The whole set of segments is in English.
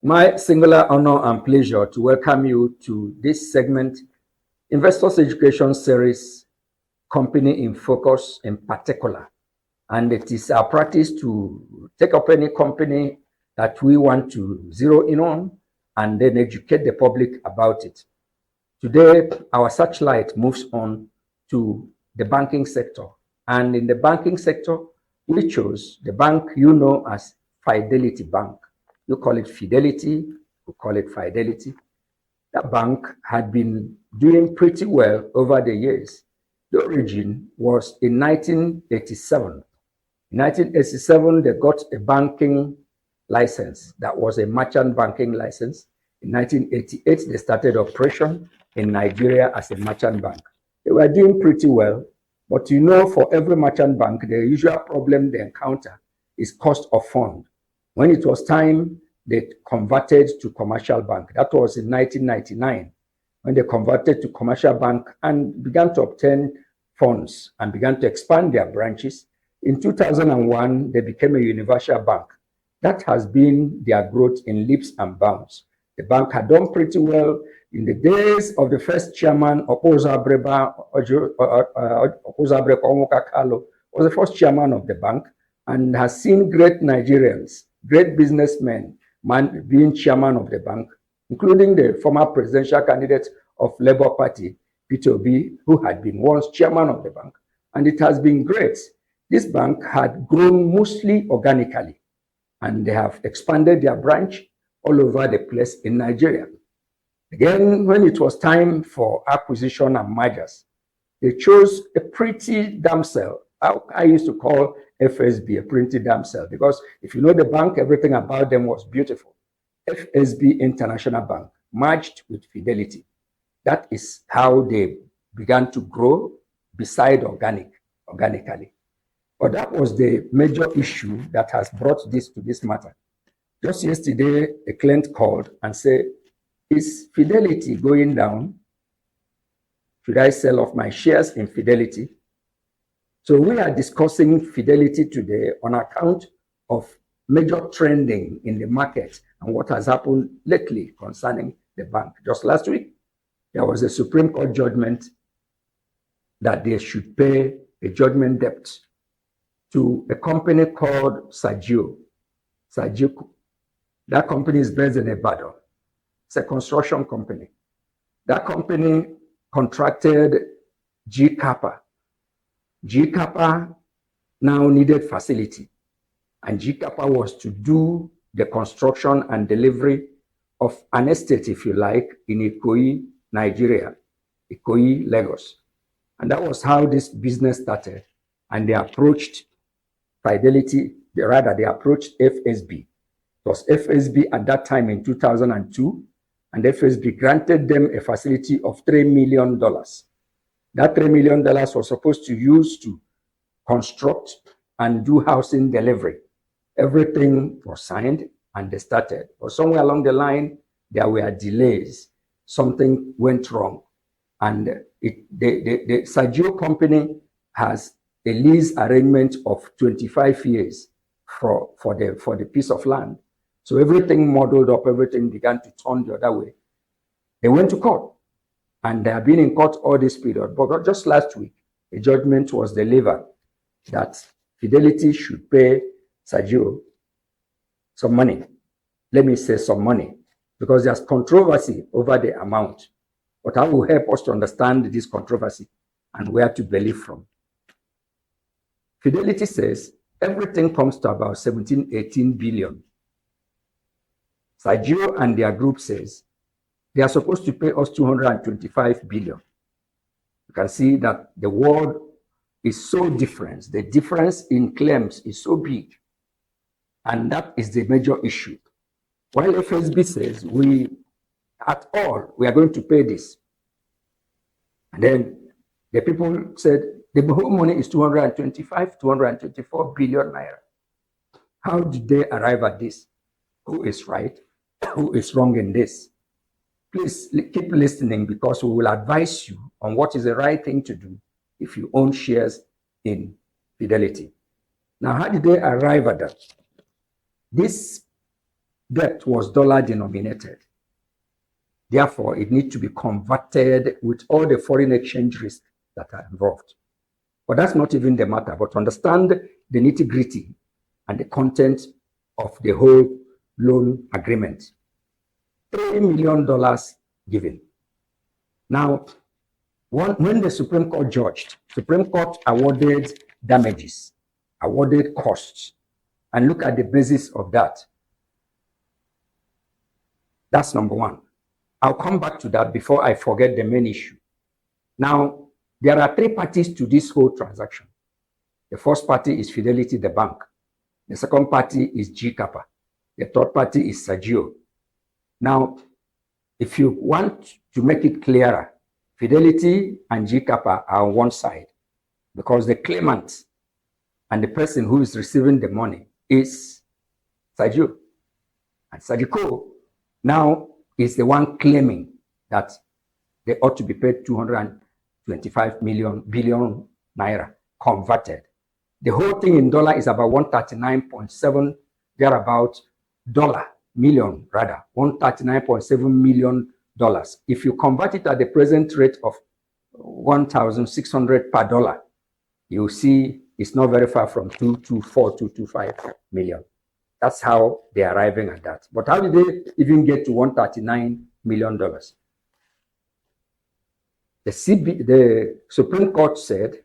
My singular honor and pleasure to welcome you to this segment, Investors Education Series, Company in Focus in particular. And it is our practice to take up any company that we want to zero in on and then educate the public about it. Today, our searchlight moves on to the banking sector. And in the banking sector, we chose the bank you know as Fidelity Bank. You call it Fidelity, we call it Fidelity. That bank had been doing pretty well over the years. The origin was in 1987. In 1987, they got a banking license that was a merchant banking license. In 1988, they started operation in Nigeria as a merchant bank. They were doing pretty well, but you know, for every merchant bank, the usual problem they encounter is cost of fund. When it was time, they converted to commercial bank. That was in 1999, when they converted to commercial bank and began to obtain funds and began to expand their branches. In 2001, they became a universal bank. That has been their growth in leaps and bounds. The bank had done pretty well in the days of the first chairman, Opozabre Onwukakalo, was the first chairman of the bank and has seen great Nigerians, great businessmen, being chairman of the bank, including the former presidential candidate of Labour Party, Peter Obi, who had been once chairman of the bank. And it has been great. This bank had grown mostly organically, and they have expanded their branch all over the place in Nigeria. Again, when it was time for acquisition and mergers, they chose a pretty damsel. I used to call FSB a pretty damsel because if you know the bank, everything about them was beautiful. FSB International Bank merged with Fidelity. That is how they began to grow beside organically. But that was the major issue that has brought this to this matter. Just yesterday, a client called and said, is Fidelity going down? Should I sell off my shares in Fidelity? So we are discussing Fidelity today on account of major trending in the market and what has happened lately concerning the bank. Just last week, there was a Supreme Court judgment that they should pay a judgment debt to a company called Sajiku. That company is based in Ibadan. It's a construction company. That company contracted G Kappa. G Kappa now needed facility, and G Kappa was to do the construction and delivery of an estate, if you like, in Ikoyi, Nigeria, Ikoyi, Lagos. And that was how this business started. And they approached Fidelity, they approached FSB. It was FSB at that time in 2002, and FSB granted them a facility of $3 million. That $3 million was supposed to use to construct and do housing delivery. Everything was signed and they started. But somewhere along the line, there were delays. Something went wrong. And the Sajio company has a lease arrangement of 25 years for the piece of land. So everything modeled up, everything began to turn the other way. They went to court, and they have been in court all this period. But just last week, a judgment was delivered that Fidelity should pay Sajio some money. Let me say some money, because there's controversy over the amount. But I will help us to understand this controversy and where to believe from. Fidelity says everything comes to about 17, 18 billion. Sajio and their group says they are supposed to pay us 225 billion. You can see that the world is so different. The difference in claims is so big. And that is the major issue. While FSB says we are going to pay this. And then the people said the whole money is 224 billion naira. How did they arrive at this? Who is right? Who is wrong in this? Please keep listening, because we will advise you on what is the right thing to do if you own shares in Fidelity. Now, how did they arrive at that? This debt was dollar denominated. Therefore, it needs to be converted with all the foreign exchange risks that are involved. But that's not even the matter. But understand the nitty-gritty and the content of the whole loan agreement. $3 million given. Now, when the Supreme Court judged, Supreme Court awarded damages, awarded costs, and look at the basis of that. That's number one. I'll come back to that before I forget the main issue. Now, there are three parties to this whole transaction. The first party is Fidelity, the bank. The second party is GCAPA. The third party is Sergio. Now, if you want to make it clearer, Fidelity and GCAPA are on one side because the claimant and the person who is receiving the money is Sergio. And Sergio now is the one claiming that they ought to be paid 225 billion naira converted. The whole thing in dollar is about 139.7 thereabout million rather, $139.7 million. If you convert it at the present rate of 1,600 per dollar, you see it's not very far from 224, 225 million. That's how they're arriving at that. But how did they even get to $139 million? The Supreme Court said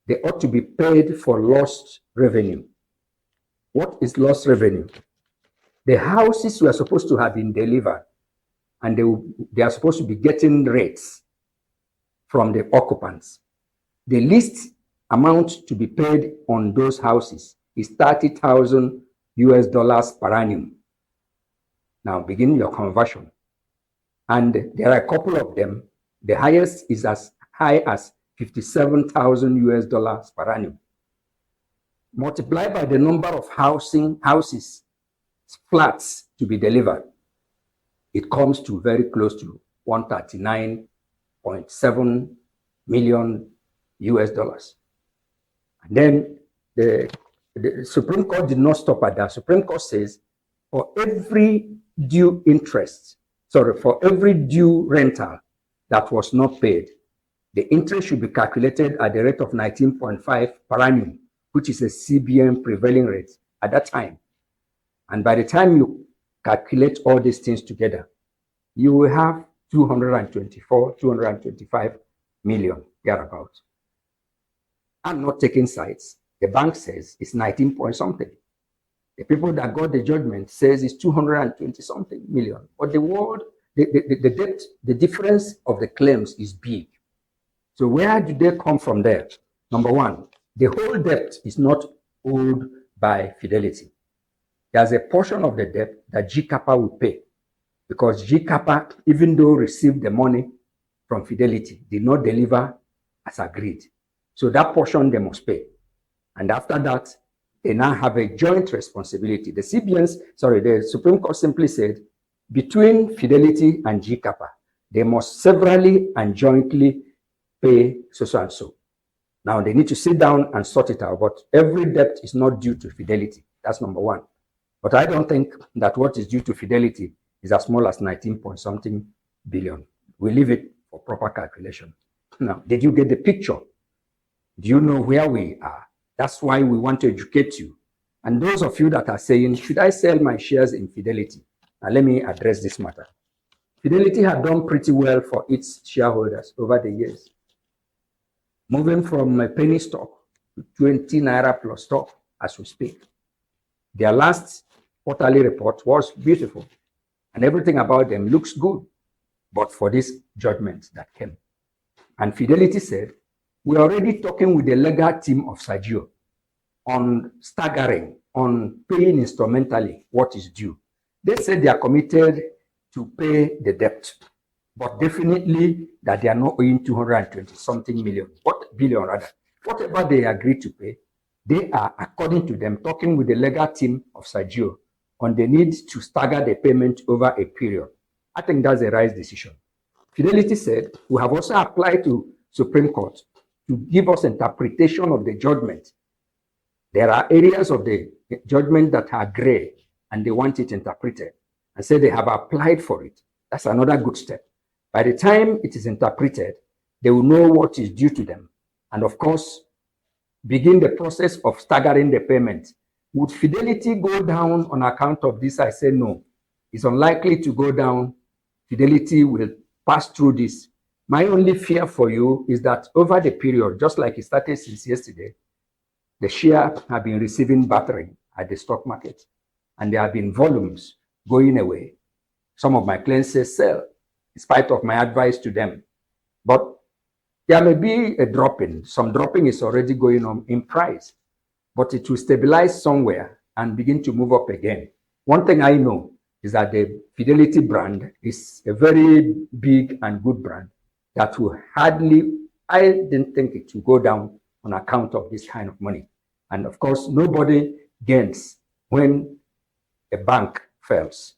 they ought to be paid for lost revenue. What is lost revenue? The houses were supposed to have been delivered, and they are supposed to be getting rates from the occupants. The least amount to be paid on those houses is $30,000 per annum. Now begin your conversion. And there are a couple of them. The highest is as high as $57,000 per annum. Multiply by the number of houses, flats to be delivered. It comes to very close to $139.7 million. And then the Supreme Court did not stop at that. Supreme Court says for every due rental that was not paid, the interest should be calculated at the rate of 19.5 per annum, which is a CBN prevailing rate at that time. And by the time you calculate all these things together, you will have 225 million thereabouts. I'm not taking sides. The bank says it's 19 point something. The people that got the judgment says it's 220 something million. But the debt, the difference of the claims is big. So where do they come from there? Number one, the whole debt is not owed by Fidelity. There's a portion of the debt that GCAPA will pay because GCAPA, even though received the money from Fidelity, did not deliver as agreed. So that portion they must pay. And after that, they now have a joint responsibility. The Supreme Court simply said, between Fidelity and GCAPA, they must severally and jointly pay so and so. Now they need to sit down and sort it out, but every debt is not due to Fidelity. That's number one. But I don't think that what is due to Fidelity is as small as 19 point something billion. We leave it for proper calculation. Now, did you get the picture? Do you know where we are? That's why we want to educate you. And those of you that are saying, should I sell my shares in Fidelity? Now, let me address this matter. Fidelity had done pretty well for its shareholders over the years, moving from a penny stock to 20 naira plus stock as we speak. Their last quarterly report was beautiful, and everything about them looks good, but for this judgment that came. And Fidelity said, we're already talking with the legal team of Sergio on staggering, on paying instrumentally what is due. They said they are committed to pay the debt, but definitely that they are not owing 220 something billion rather. Whatever they agreed to pay, they are, according to them, talking with the legal team of Sergio on the need to stagger the payment over a period. I think that's a right decision. Fidelity said, we have also applied to Supreme Court to give us interpretation of the judgment. There are areas of the judgment that are gray, and they want it interpreted and say they have applied for it. That's another good step. By the time it is interpreted, they will know what is due to them. And of course, begin the process of staggering the payment. Would Fidelity go down on account of this? I say no. It's unlikely to go down. Fidelity will pass through this. My only fear for you is that over the period, just like it started since yesterday, the share have been receiving battering at the stock market, and there have been volumes going away. Some of my clients say sell, in spite of my advice to them. But there may be a dropping. Some dropping is already going on in price, but it will stabilize somewhere and begin to move up again. One thing I know is that the Fidelity brand is a very big and good brand that will hardly, I didn't think it will go down on account of this kind of money. And of course, nobody gains when a bank fails.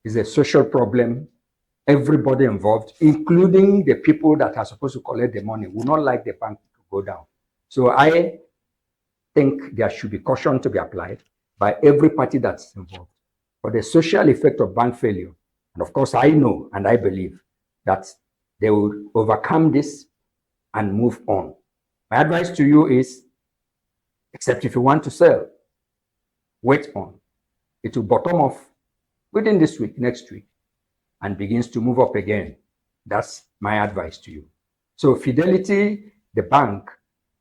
It's a social problem. Everybody involved, including the people that are supposed to collect the money, will not like the bank to go down. So I think there should be caution to be applied by every party that's involved for the social effect of bank failure. And of course, I know and I believe that they will overcome this and move on. My advice to you is, except if you want to sell, wait on. It will bottom off within this week, next week, and begins to move up again. That's my advice to you. So Fidelity, the bank,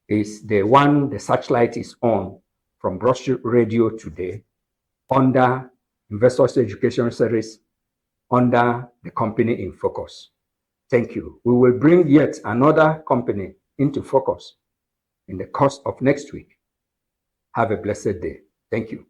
is the one the searchlight is on from Brush Radio today under Investors Education Series, under the company in focus. Thank you. We will bring yet another company into focus in the course of next week. Have a blessed day. Thank you.